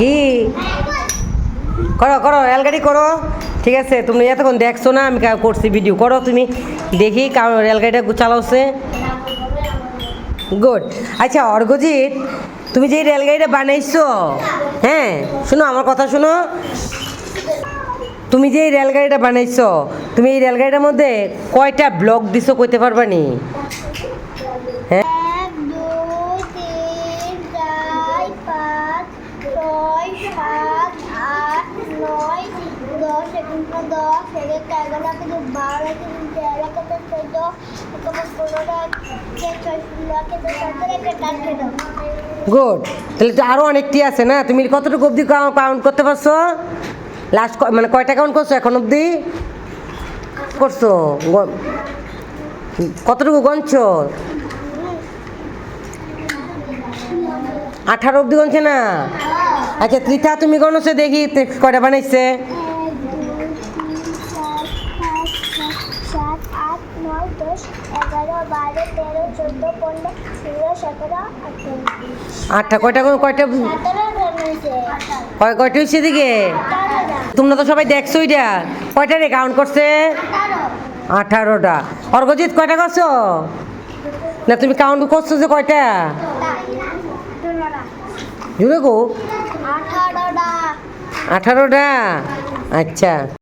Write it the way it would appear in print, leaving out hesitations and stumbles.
কি করো করো রেলগাড়ি করো, ঠিক আছে? তুমি এতক্ষণ দেখছো না, আমি করছি ভিডিও, করো তুমি, দেখি কারণ রেলগাড়িটা চালাওছে। গুড। আচ্ছা অর্ঘজিৎ, তুমি যে রেলগাড়িটা বানাইছো, হ্যাঁ শোনো আমার কথা শোনো, তুমি যে এই রেলগাড়িটা বানাইছো, তুমি এই রেলগাড়িটার মধ্যে কয়টা ব্লক দিছো কইতে পারবা নি? হ্যাঁ 1 2 3 4 5 6 7 8 9 10 11 10 11 12 13 14 গুড। তাহলে তো আরও অনেকটি আছে না, তুমি কতটুকু অবধি কাউন্ট করতে পারছো? লাস্ট মানে কয়টা কাউন্ট করছো এখন অবধি? করছো কতটুকু গণছো? 18 অবধি গণছে না? আচ্ছা ত্রিথা তুমি গণছো দেখি কয়টা বানাইছে? 1 2 3 4 5 6 7 8 9 10 11 12 13 14 15 16 17 আটটা কয়টা কয়টা 17 হয়েছে। কয়টা হচ্ছে দিকে? তোমরা তো সবাই দেখছো এটা, কয়টা রে কাউন্ট করছে? 18টা। অর্ঘজিৎ কয়টা করছো? না তুমি কাউন্ট করছো যে কয়টা? জুড়ে গো 18টা। 18টা। আচ্ছা।